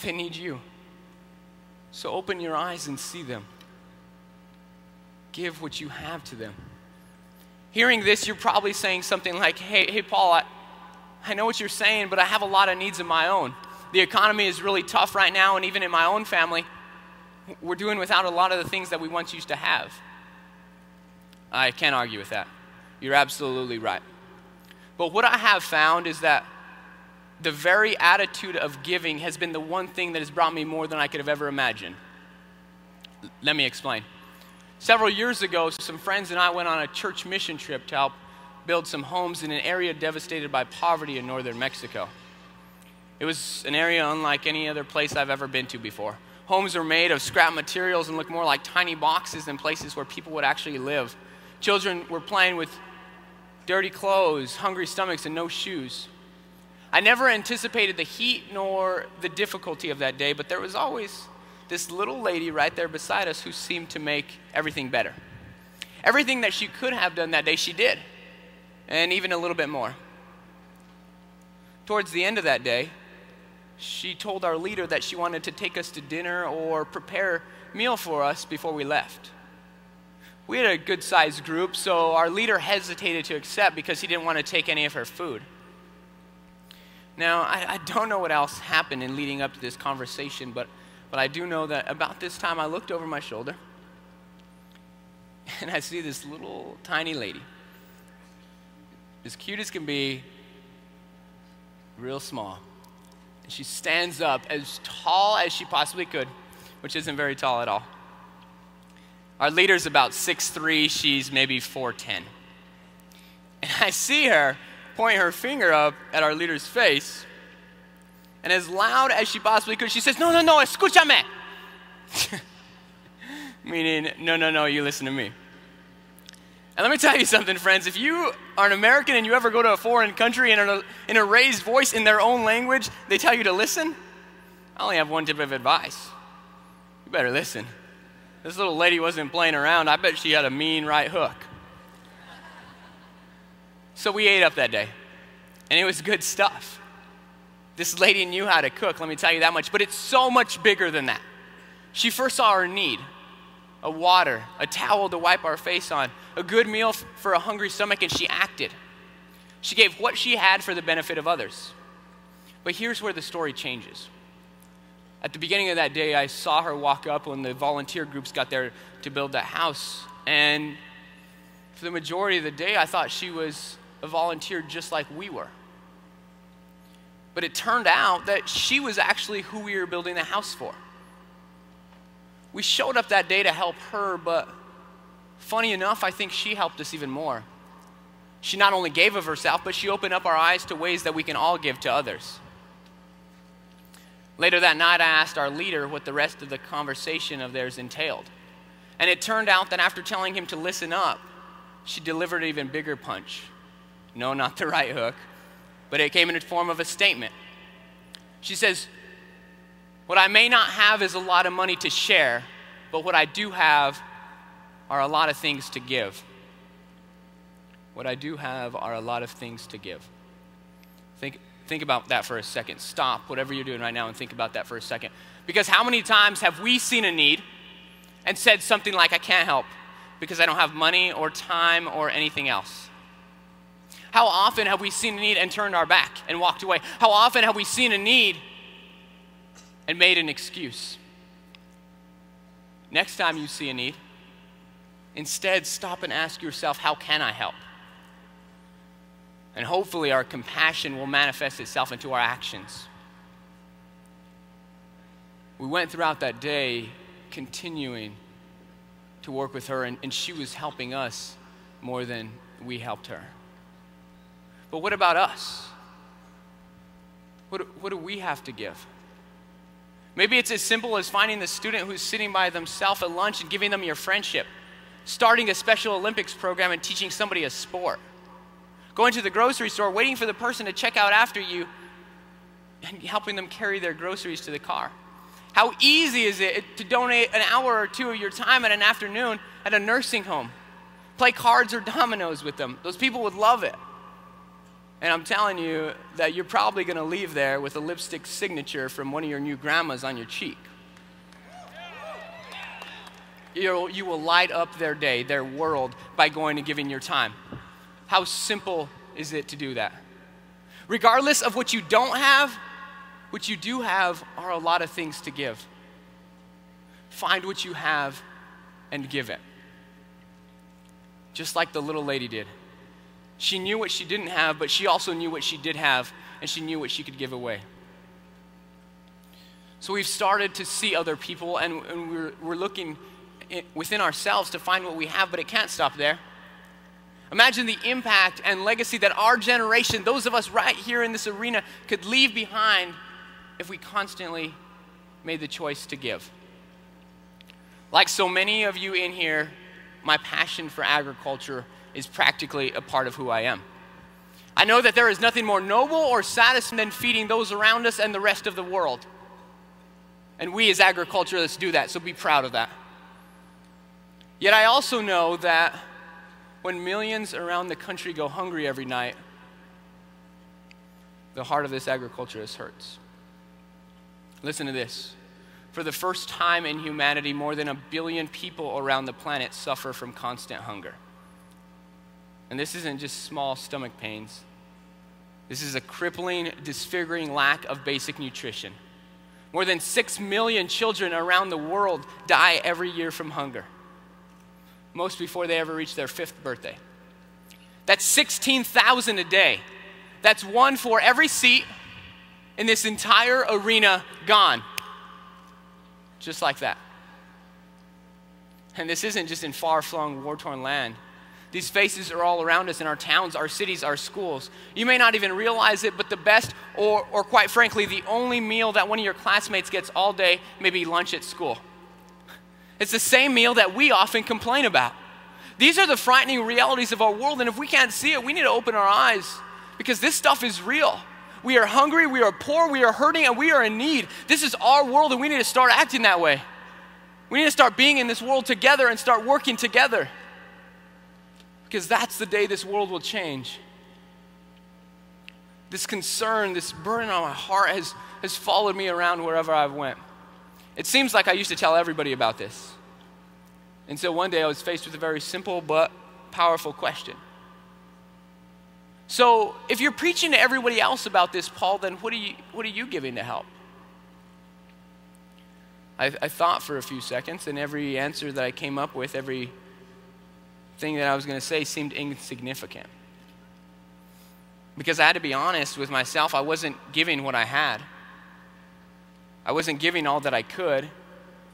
They need you. So open your eyes and see them. Give what you have to them. Hearing this, you're probably saying something like, hey, Paul, I know what you're saying, but I have a lot of needs of my own. The economy is really tough right now, and even in my own family, we're doing without a lot of the things that we once used to have. I can't argue with that. You're absolutely right. But what I have found is that the very attitude of giving has been the one thing that has brought me more than I could have ever imagined. Let me explain. Several years ago, some friends and I went on a church mission trip to help build some homes in an area devastated by poverty in northern Mexico. It was an area unlike any other place I've ever been to before. Homes are made of scrap materials and look more like tiny boxes than places where people would actually live. Children were playing with dirty clothes, hungry stomachs, and no shoes. I never anticipated the heat nor the difficulty of that day, but there was always this little lady right there beside us who seemed to make everything better. Everything that she could have done that day, she did, and even a little bit more. Towards the end of that day, she told our leader that she wanted to take us to dinner or prepare a meal for us before we left. We had a good-sized group, so our leader hesitated to accept because he didn't want to take any of her food. Now, I don't know what else happened in leading up to this conversation, but I do know that about this time I looked over my shoulder and I see this little tiny lady, as cute as can be, real small. And she stands up as tall as she possibly could, which isn't very tall at all. Our leader's about 6'3", she's maybe 4'10". And I see her point her finger up at our leader's face, and as loud as she possibly could, she says, no, escúchame. Meaning, no, you listen to me. And let me tell you something, friends. If you are an American and you ever go to a foreign country and in a raised voice in their own language, they tell you to listen, I only have one tip of advice. You better listen. This little lady wasn't playing around. I bet she had a mean right hook. So we ate up that day, and it was good stuff. This lady knew how to cook, let me tell you that much, but it's so much bigger than that. She first saw our need, a water, a towel to wipe our face on, a good meal for a hungry stomach, and she acted. She gave what she had for the benefit of others. But here's where the story changes. At the beginning of that day, I saw her walk up when the volunteer groups got there to build that house, and for the majority of the day, I thought she was a volunteer just like we were. But it turned out that she was actually who we were building the house for. We showed up that day to help her, but funny enough, I think she helped us even more. She not only gave of herself, but she opened up our eyes to ways that we can all give to others. Later that night, I asked our leader what the rest of the conversation of theirs entailed. And it turned out that after telling him to listen up, she delivered an even bigger punch. No, not the right hook, but it came in the form of a statement. She says, what I may not have is a lot of money to share, but what I do have are a lot of things to give. What I do have are a lot of things to give. Think about that for a second. Stop whatever you're doing right now and think about that for a second. Because how many times have we seen a need and said something like, I can't help because I don't have money or time or anything else? How often have we seen a need and turned our back and walked away? How often have we seen a need and made an excuse? Next time you see a need, instead stop and ask yourself, how can I help? And hopefully our compassion will manifest itself into our actions. We went throughout that day continuing to work with her, and she was helping us more than we helped her. But what about us? What do we have to give? Maybe it's as simple as finding the student who's sitting by themselves at lunch and giving them your friendship, starting a Special Olympics program and teaching somebody a sport, going to the grocery store, waiting for the person to check out after you and helping them carry their groceries to the car. How easy is it to donate an hour or two of your time at an afternoon at a nursing home? Play cards or dominoes with them. Those people would love it. And I'm telling you that you're probably going to leave there with a lipstick signature from one of your new grandmas on your cheek. You will light up their day, their world, by going and giving your time. How simple is it to do that? Regardless of what you don't have, what you do have are a lot of things to give. Find what you have and give it. Just like the little lady did. She knew what she didn't have, but she also knew what she did have, and she knew what she could give away. So we've started to see other people, and we're looking within ourselves to find what we have, but it can't stop there. Imagine the impact and legacy that our generation, those of us right here in this arena, could leave behind if we constantly made the choice to give. Like so many of you in here, my passion for agriculture is practically a part of who I am. I know that there is nothing more noble or satisfying than feeding those around us and the rest of the world. And we as agriculturalists do that, so be proud of that. Yet I also know that when millions around the country go hungry every night, the heart of this agriculturalist hurts. Listen to this. For the first time in humanity, more than 1 billion people around the planet suffer from constant hunger. And this isn't just small stomach pains. This is a crippling, disfiguring lack of basic nutrition. More than 6 million children around the world die every year from hunger. Most before they ever reach their 5th birthday. That's 16,000 a day. That's one for every seat in this entire arena gone. Just like that. And this isn't just in far-flung, war-torn land. These faces are all around us in our towns, our cities, our schools. You may not even realize it, but the best, or quite frankly, the only meal that one of your classmates gets all day may be lunch at school. It's the same meal that we often complain about. These are the frightening realities of our world, and if we can't see it, we need to open our eyes, because this stuff is real. We are hungry, we are poor, we are hurting, and we are in need. This is our world, and we need to start acting that way. We need to start being in this world together and start working together. Because that's the day this world will change. This concern, this burden on my heart has followed me around wherever I've went. It seems like I used to tell everybody about this. And so one day I was faced with a very simple but powerful question. So if you're preaching to everybody else about this, Paul, then what are you giving to help? I thought for a few seconds, and every answer that I came up with, every thing that I was going to say seemed insignificant. Because I had to be honest with myself, I wasn't giving what I had. I wasn't giving all that I could.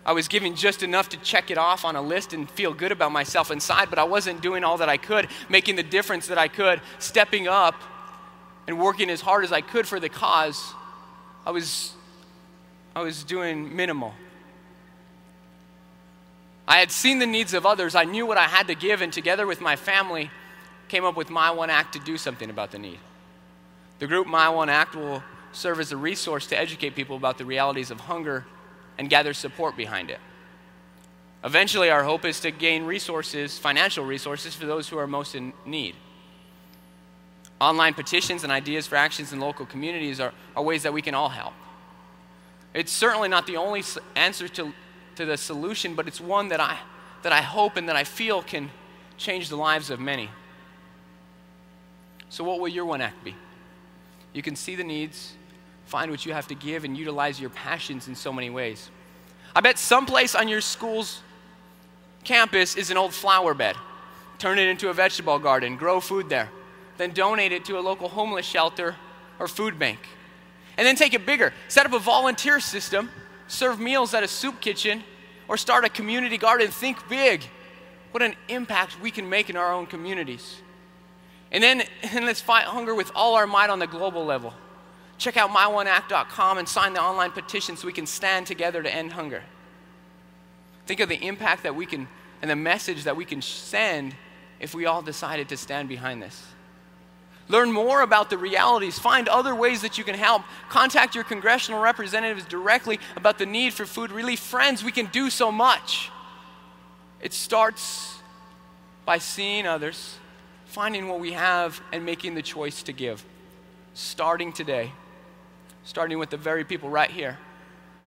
I was giving just enough to check it off on a list and feel good about myself inside, but I wasn't doing all that I could, making the difference that I could, stepping up and working as hard as I could for the cause. I was doing minimal. I had seen the needs of others. I knew what I had to give, and together with my family, came up with My One Act to do something about the need. The group My One Act will serve as a resource to educate people about the realities of hunger and gather support behind it. Eventually, our hope is to gain resources, financial resources, for those who are most in need. Online petitions and ideas for actions in local communities are ways that we can all help. It's certainly not the only answer to the solution, but it's one that I hope and that I feel can change the lives of many. So what will your one act be? You can see the needs, find what you have to give, and utilize your passions in so many ways. I bet someplace on your school's campus is an old flower bed. Turn it into a vegetable garden, grow food there, then donate it to a local homeless shelter or food bank. And then take it bigger. Set up a volunteer system, serve meals at a soup kitchen, or start a community garden. Think big. What an impact we can make in our own communities. And then let's fight hunger with all our might on the global level. Check out myoneact.com and sign the online petition so we can stand together to end hunger. Think of the impact that we can, and the message that we can send if we all decided to stand behind this. Learn more about the realities. Find other ways that you can help. Contact your congressional representatives directly about the need for food relief. Friends, we can do so much. It starts by seeing others, finding what we have, and making the choice to give. starting today, starting with the very people right here